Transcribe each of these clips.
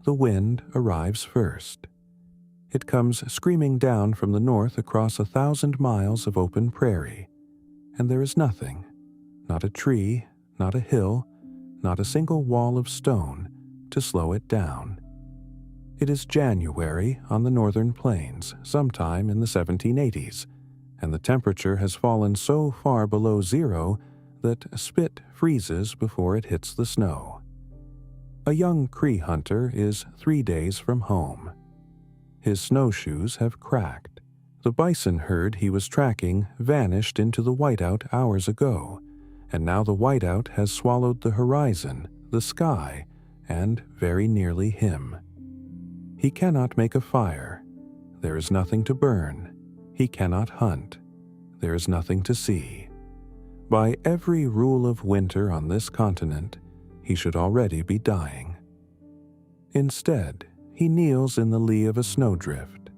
the wind arrives first. It comes screaming down from the north across 1,000 miles of open prairie, and there is nothing, not a tree, not a hill, not a single wall of stone, to slow it down. It is January on the northern plains, sometime in the 1780s, and the temperature has fallen so far below zero that spit freezes before it hits the snow. A young Cree hunter is 3 days from home. His snowshoes have cracked. The bison herd he was tracking vanished into the whiteout hours ago, and now the whiteout has swallowed the horizon, the sky, and very nearly him. He cannot make a fire. There is nothing to burn. He cannot hunt. There is nothing to see. By every rule of winter on this continent, he should already be dying. Instead, he kneels in the lee of a snowdrift,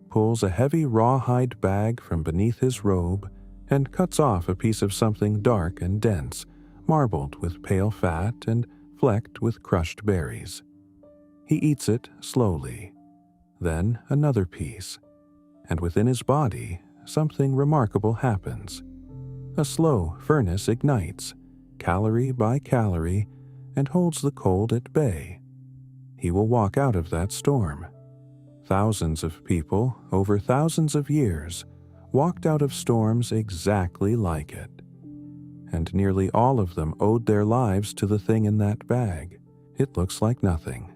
pulls a heavy rawhide bag from beneath his robe, and cuts off a piece of something dark and dense, marbled with pale fat and flecked with crushed berries. He eats it slowly, then another piece, and within his body something remarkable happens. A slow furnace ignites, calorie by calorie, and holds the cold at bay. He will walk out of that storm. Thousands of people, over thousands of years, walked out of storms exactly like it. And nearly all of them owed their lives to the thing in that bag. It looks like nothing.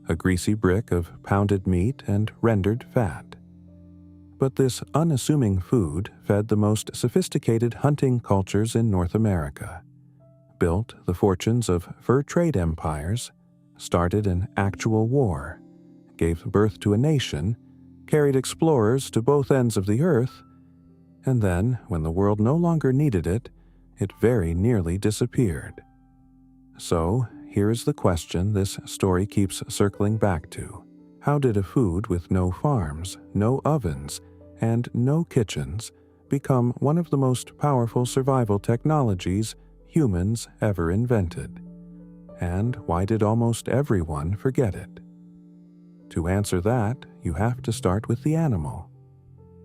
A greasy brick of pounded meat and rendered fat. But this unassuming food fed the most sophisticated hunting cultures in North America, built the fortunes of fur trade empires, started an actual war, gave birth to a nation, carried explorers to both ends of the earth, and then, when the world no longer needed it, it very nearly disappeared. So, here is the question this story keeps circling back to. How did a food with no farms, no ovens, and no kitchens become one of the most powerful survival technologies humans ever invented? And why did almost everyone forget it? To answer that, you have to start with the animal.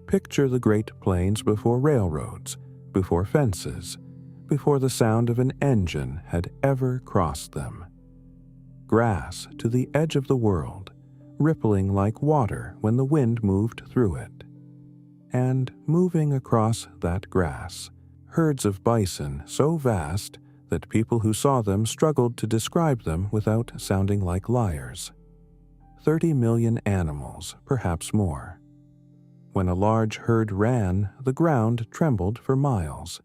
Picture the Great Plains before railroads, before fences, before the sound of an engine had ever crossed them. Grass to the edge of the world, rippling like water when the wind moved through it. And moving across that grass, herds of bison so vast that people who saw them struggled to describe them without sounding like liars. 30 million animals, perhaps more. When a large herd ran, the ground trembled for miles.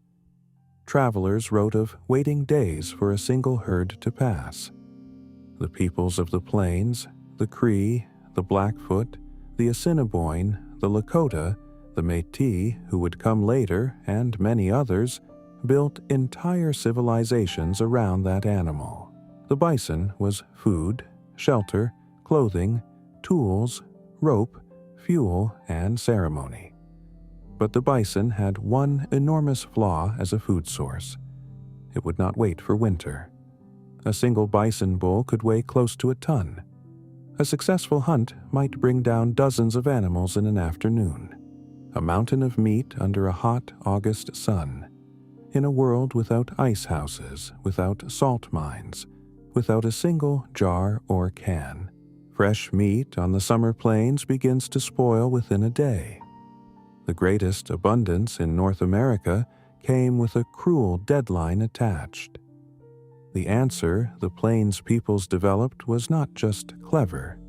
Travelers wrote of waiting days for a single herd to pass. The peoples of the plains, the Cree, the Blackfoot, the Assiniboine, the Lakota, the Métis, who would come later, and many others, built entire civilizations around that animal. The bison was food, shelter, clothing, tools, rope, fuel, and ceremony. But the bison had one enormous flaw as a food source. It would not wait for winter. A single bison bull could weigh close to a ton. A successful hunt might bring down dozens of animals in an afternoon. A mountain of meat under a hot August sun. In a world without ice houses, without salt mines, without a single jar or can. Fresh meat on the summer plains begins to spoil within a day. The greatest abundance in North America came with a cruel deadline attached. The answer the plains peoples developed was not just clever.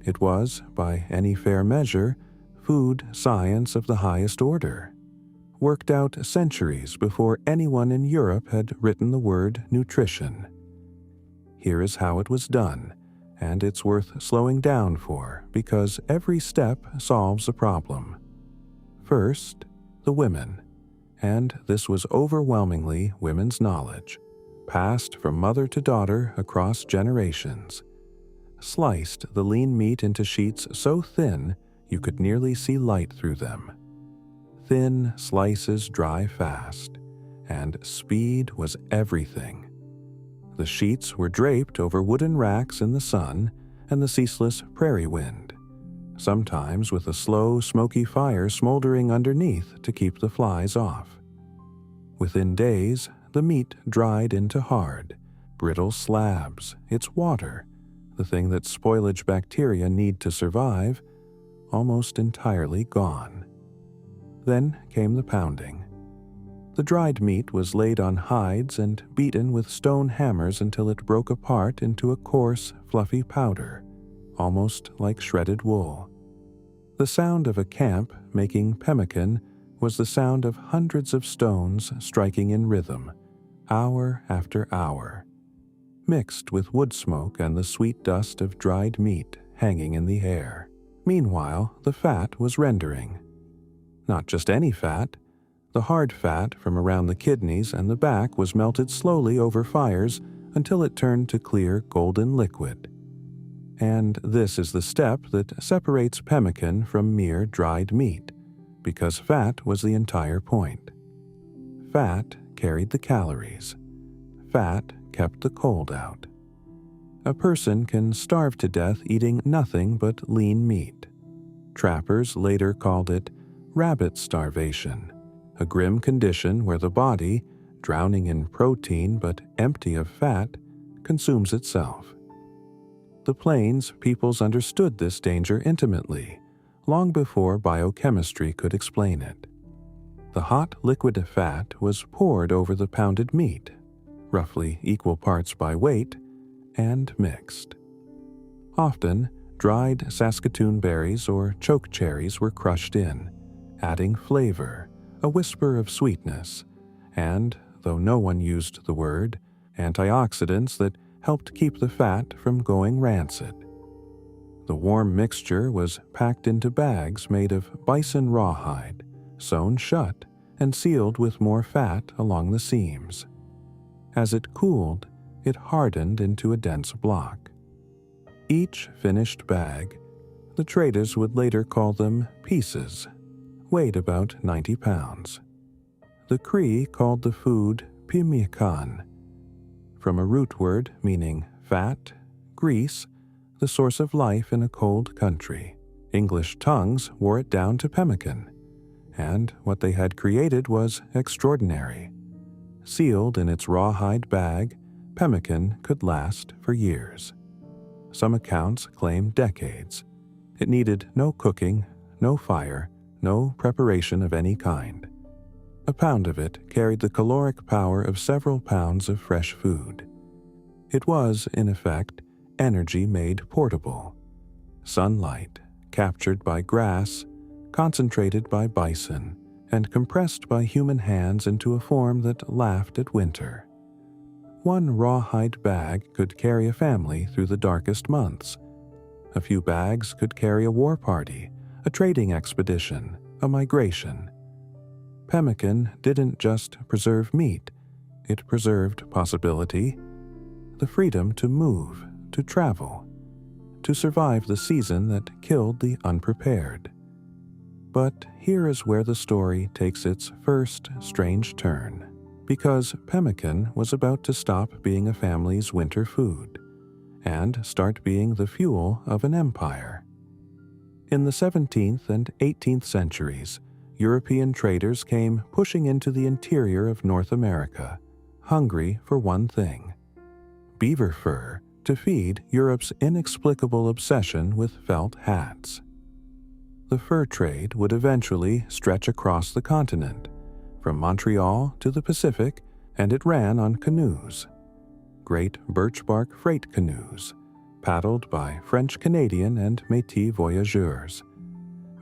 It was, by any fair measure, food science of the highest order, worked out centuries before anyone in Europe had written the word nutrition. Here is how it was done, and it's worth slowing down for because every step solves a problem. First, the women, and this was overwhelmingly women's knowledge, passed from mother to daughter across generations. Sliced the lean meat into sheets so thin you could nearly see light through them. Thin slices dry fast, and speed was everything. The sheets were draped over wooden racks in the sun, and the ceaseless prairie wind, sometimes with a slow, smoky fire smoldering underneath to keep the flies off. Within days, the meat dried into hard, brittle slabs, its water, the thing that spoilage bacteria need to survive, almost entirely gone. Then came the pounding. The dried meat was laid on hides and beaten with stone hammers until it broke apart into a coarse, fluffy powder, almost like shredded wool. The sound of a camp making pemmican was the sound of hundreds of stones striking in rhythm, hour after hour, mixed with wood smoke and the sweet dust of dried meat hanging in the air. Meanwhile, the fat was rendering. Not just any fat. The hard fat from around the kidneys and the back was melted slowly over fires until it turned to clear golden liquid. And this is the step that separates pemmican from mere dried meat, because fat was the entire point. Fat carried the calories. Fat kept the cold out. A person can starve to death eating nothing but lean meat. Trappers later called it rabbit starvation, a grim condition where the body, drowning in protein but empty of fat, consumes itself. The Plains peoples understood this danger intimately, long before biochemistry could explain it. The hot liquid fat was poured over the pounded meat, roughly equal parts by weight, and mixed. Often, dried Saskatoon berries or choke cherries were crushed in, adding flavor, a whisper of sweetness, and, though no one used the word, antioxidants that helped keep the fat from going rancid. The warm mixture was packed into bags made of bison rawhide, sewn shut and sealed with more fat along the seams. As it cooled, it hardened into a dense block. Each finished bag, the traders would later call them pieces, weighed about 90 pounds. The Cree called the food pemmican, from a root word meaning fat, grease, the source of life in a cold country. English tongues wore it down to pemmican, and what they had created was extraordinary. Sealed in its rawhide bag, pemmican could last for years. Some accounts claim decades. It needed no cooking, no fire, no preparation of any kind. A pound of it carried the caloric power of several pounds of fresh food. It was, in effect, energy made portable. Sunlight, captured by grass, concentrated by bison, and compressed by human hands into a form that laughed at winter. One rawhide bag could carry a family through the darkest months. A few bags could carry a war party, a trading expedition, a migration. Pemmican didn't just preserve meat, it preserved possibility, the freedom to move, to travel, to survive the season that killed the unprepared. But here is where the story takes its first strange turn, because pemmican was about to stop being a family's winter food and start being the fuel of an empire. In the 17th and 18th centuries, European traders came pushing into the interior of North America, hungry for one thing: beaver fur to feed Europe's inexplicable obsession with felt hats. The fur trade would eventually stretch across the continent, from Montreal to the Pacific, and it ran on canoes. Great birch bark freight canoes, paddled by French-Canadian and Métis voyageurs,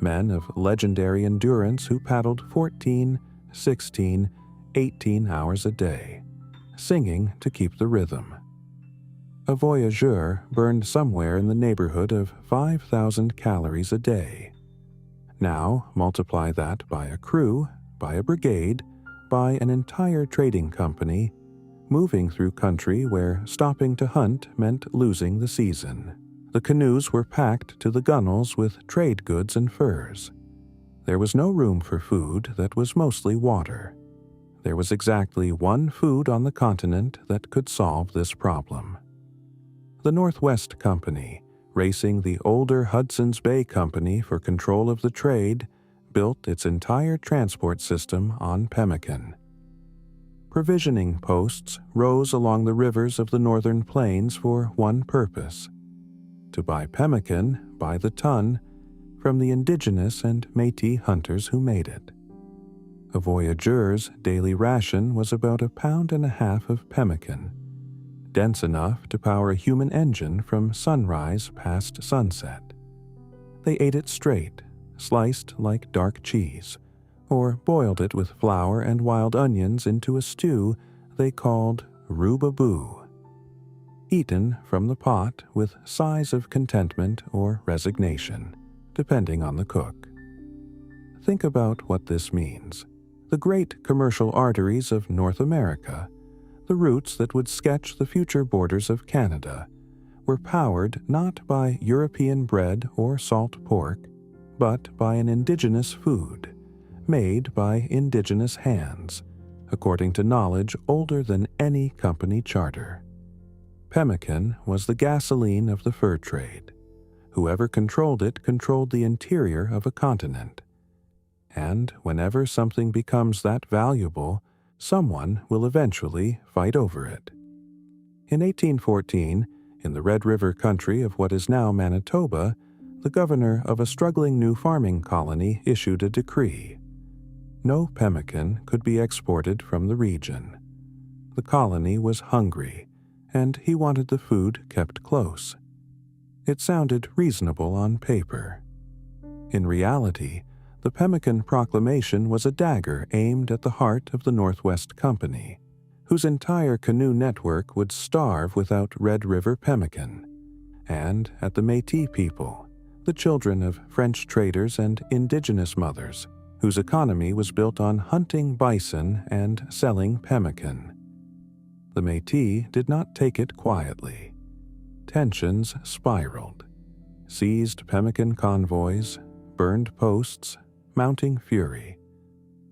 men of legendary endurance who paddled 14, 16, 18 hours a day, singing to keep the rhythm. A voyageur burned somewhere in the neighborhood of 5,000 calories a day. Now multiply that by a crew, by a brigade, by an entire trading company, moving through country where stopping to hunt meant losing the season. The canoes were packed to the gunwales with trade goods and furs. There was no room for food that was mostly water. There was exactly one food on the continent that could solve this problem. The Northwest Company, racing the older Hudson's Bay Company for control of the trade, built its entire transport system on pemmican. Provisioning posts rose along the rivers of the northern plains for one purpose: to buy pemmican by the ton from the indigenous and Métis hunters who made it. A voyageur's daily ration was about 1.5 pounds of pemmican, dense enough to power a human engine from sunrise past sunset. They ate it straight, sliced like dark cheese, or boiled it with flour and wild onions into a stew they called rubaboo, eaten from the pot with sighs of contentment or resignation, depending on the cook. Think about what this means. The great commercial arteries of North America, the routes that would sketch the future borders of Canada, were powered not by European bread or salt pork, but by an indigenous food, made by indigenous hands, according to knowledge older than any company charter. Pemmican was the gasoline of the fur trade. Whoever controlled it controlled the interior of a continent. And whenever something becomes that valuable, someone will eventually fight over it. In 1814, in the Red River country of what is now Manitoba, the governor of a struggling new farming colony issued a decree. No pemmican could be exported from the region. The colony was hungry, and he wanted the food kept close. It sounded reasonable on paper. In reality, the Pemmican Proclamation was a dagger aimed at the heart of the Northwest Company, whose entire canoe network would starve without Red River pemmican, and at the Métis people, the children of French traders and indigenous mothers, whose economy was built on hunting bison and selling pemmican. The Métis did not take it quietly. Tensions spiraled, seized pemmican convoys, burned posts, mounting fury,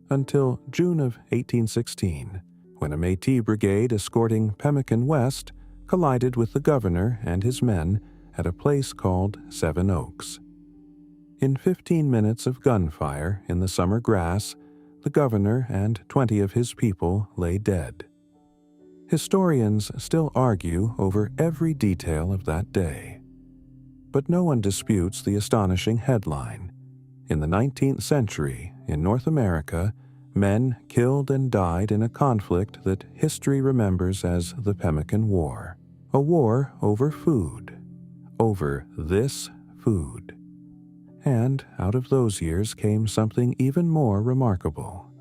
until June of 1816, when a Métis brigade escorting pemmican west collided with the governor and his men at a place called Seven Oaks. In 15 minutes of gunfire in the summer grass, the governor and 20 of his people lay dead. Historians still argue over every detail of that day. But no one disputes the astonishing headline. In the 19th century, in North America, men killed and died in a conflict that history remembers as the Pemmican War, a war over food, over this food. And out of those years came something even more remarkable: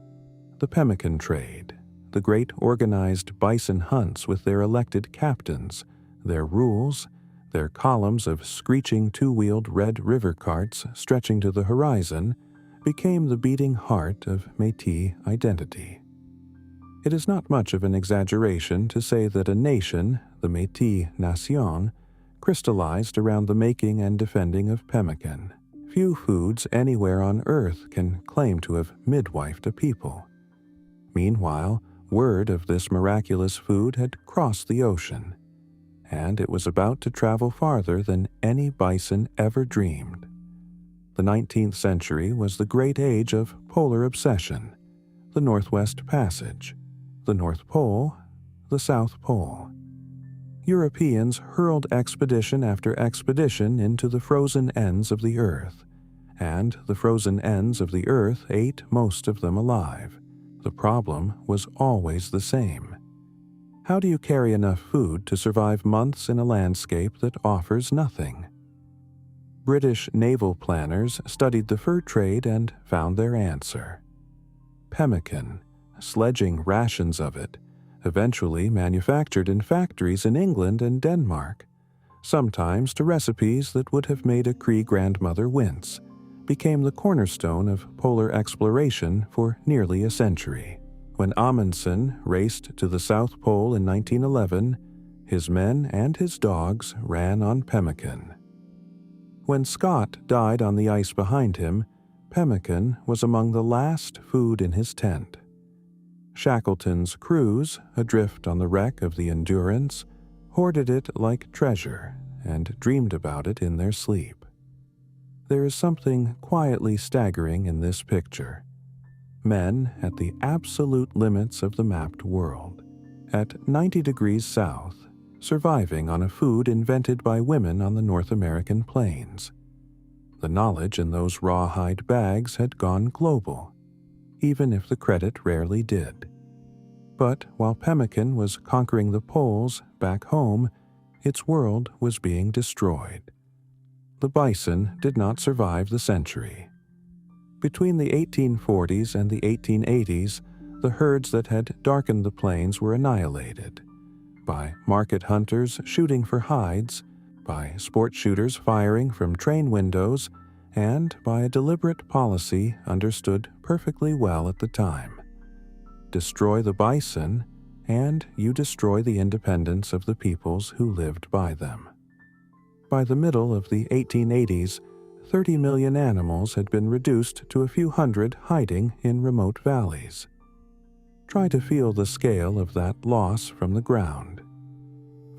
the pemmican trade, the great organized bison hunts with their elected captains, their rules, their columns of screeching two-wheeled Red River carts stretching to the horizon, became the beating heart of Métis identity. It is not much of an exaggeration to say that a nation, the Métis Nation, crystallized around the making and defending of pemmican. Few foods anywhere on earth can claim to have midwifed a people. Meanwhile, word of this miraculous food had crossed the ocean, and it was about to travel farther than any bison ever dreamed. The 19th century was the great age of polar obsession, the Northwest Passage, the North Pole, the South Pole. Europeans hurled expedition after expedition into the frozen ends of the earth, and the frozen ends of the earth ate most of them alive. The problem was always the same. How do you carry enough food to survive months in a landscape that offers nothing? British naval planners studied the fur trade and found their answer. Pemmican, sledging rations of it, eventually manufactured in factories in England and Denmark, sometimes to recipes that would have made a Cree grandmother wince, became the cornerstone of polar exploration for nearly a century. When Amundsen raced to the South Pole in 1911, his men and his dogs ran on pemmican. When Scott died on the ice behind him, pemmican was among the last food in his tent. Shackleton's crews, adrift on the wreck of the Endurance, hoarded it like treasure and dreamed about it in their sleep. There is something quietly staggering in this picture. Men at the absolute limits of the mapped world, at 90 degrees south, surviving on a food invented by women on the North American plains. The knowledge in those rawhide bags had gone global, even if the credit rarely did. But while Pemmican was conquering the poles back home, its world was being destroyed. The bison did not survive the century. Between the 1840s and the 1880s, the herds that had darkened the plains were annihilated by market hunters shooting for hides, by sport shooters firing from train windows, and by a deliberate policy understood perfectly well at the time. Destroy the bison, and you destroy the independence of the peoples who lived by them. By the middle of the 1880s, 30 million animals had been reduced to a few hundred hiding in remote valleys. Try to feel the scale of that loss from the ground.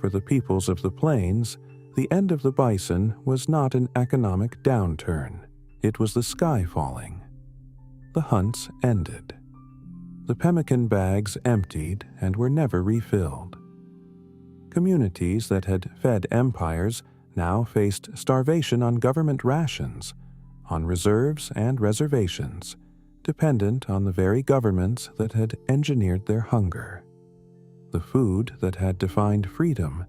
For the peoples of the plains, the end of the bison was not an economic downturn. It was the sky falling. The hunts ended. The pemmican bags emptied and were never refilled. Communities that had fed empires now faced starvation on government rations, on reserves and reservations, dependent on the very governments that had engineered their hunger. The food that had defined freedom,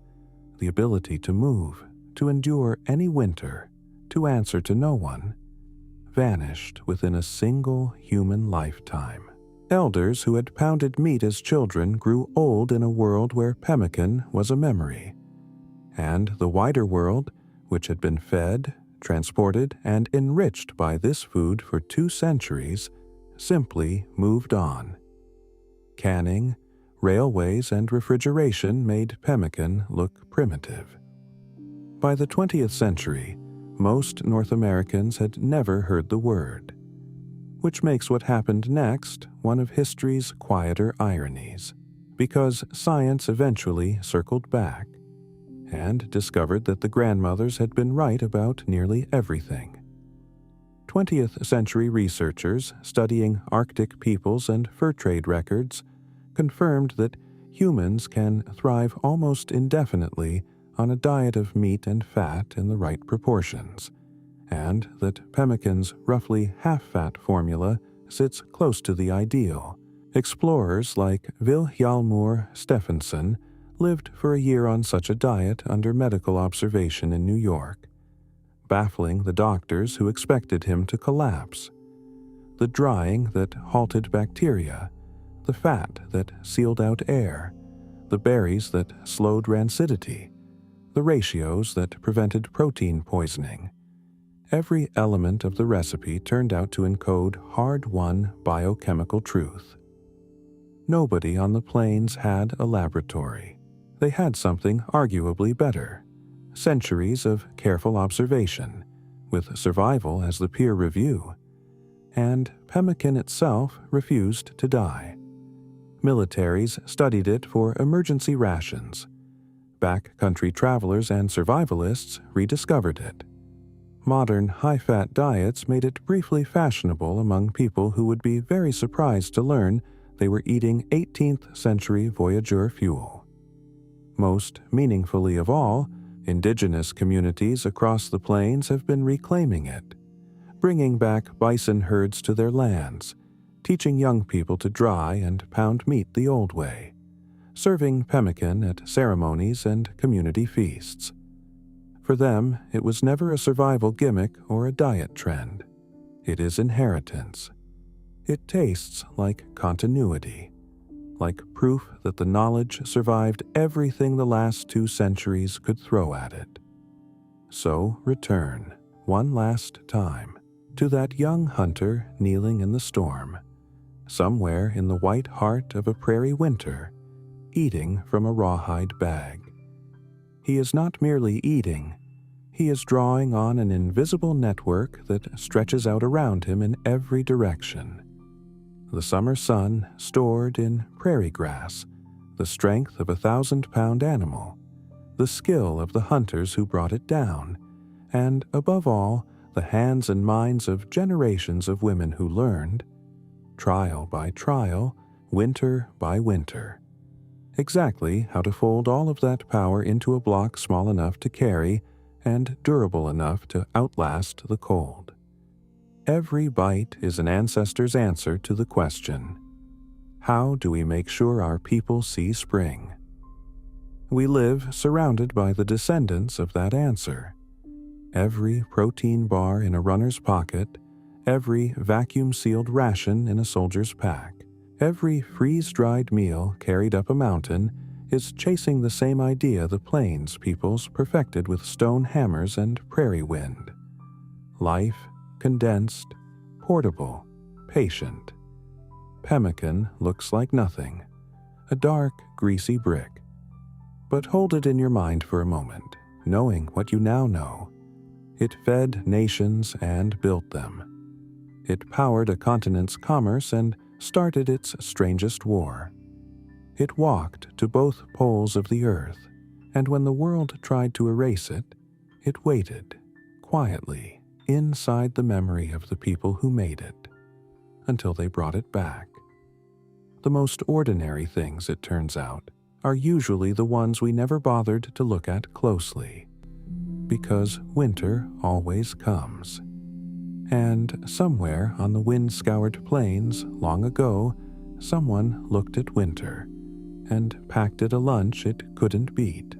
the ability to move, to endure any winter, to answer to no one, vanished within a single human lifetime. Elders who had pounded meat as children grew old in a world where pemmican was a memory, and the wider world, which had been fed, transported, and enriched by this food for 2 centuries, simply moved on. Canning, railways, and refrigeration made pemmican look primitive. By the 20th century, most North Americans had never heard the word, which makes what happened next one of history's quieter ironies, because science eventually circled back and discovered that the grandmothers had been right about nearly everything. 20th century researchers studying Arctic peoples and fur trade records confirmed that humans can thrive almost indefinitely on a diet of meat and fat in the right proportions, and that pemmican's roughly half-fat formula sits close to the ideal. Explorers like Vilhjalmur Stephenson lived for a year on such a diet under medical observation in New York, baffling the doctors who expected him to collapse. The drying that halted bacteria, the fat that sealed out air, the berries that slowed rancidity, the ratios that prevented protein poisoning. Every element of the recipe turned out to encode hard-won biochemical truth. Nobody on the plains had a laboratory. They had something arguably better: centuries of careful observation, with survival as the peer review. And pemmican itself refused to die. Militaries studied it for emergency rations. Backcountry travelers and survivalists rediscovered it. Modern high-fat diets made it briefly fashionable among people who would be very surprised to learn they were eating 18th century voyageur fuel. Most meaningfully of all, indigenous communities across the plains have been reclaiming it, bringing back bison herds to their lands, teaching young people to dry and pound meat the old way, serving pemmican at ceremonies and community feasts. For them, it was never a survival gimmick or a diet trend. It is inheritance. It tastes like continuity, like proof that the knowledge survived everything the last 2 centuries could throw at it. So return, one last time, to that young hunter kneeling in the storm, somewhere in the white heart of a prairie winter, eating from a rawhide bag. He is not merely eating, he is drawing on an invisible network that stretches out around him in every direction. The summer sun stored in prairie grass, the strength of a 1,000-pound animal, the skill of the hunters who brought it down, and, above all, the hands and minds of generations of women who learned, trial by trial, winter by winter, exactly how to fold all of that power into a block small enough to carry and durable enough to outlast the cold. Every bite is an ancestor's answer to the question, how do we make sure our people see spring? We live surrounded by the descendants of that answer. Every protein bar in a runner's pocket, every vacuum-sealed ration in a soldier's pack, every freeze-dried meal carried up a mountain is chasing the same idea the plains peoples perfected with stone hammers and prairie wind. Life, condensed, portable, patient. Pemmican looks like nothing, a dark, greasy brick. But hold it in your mind for a moment, knowing what you now know. It fed nations and built them. It powered a continent's commerce and started its strangest war. It walked to both poles of the earth, and when the world tried to erase it, it waited, quietly, inside the memory of the people who made it, until they brought it back. The most ordinary things, it turns out, are usually the ones we never bothered to look at closely, because winter always comes. And somewhere on the wind-scoured plains, long ago, someone looked at winter and packed it a lunch it couldn't beat.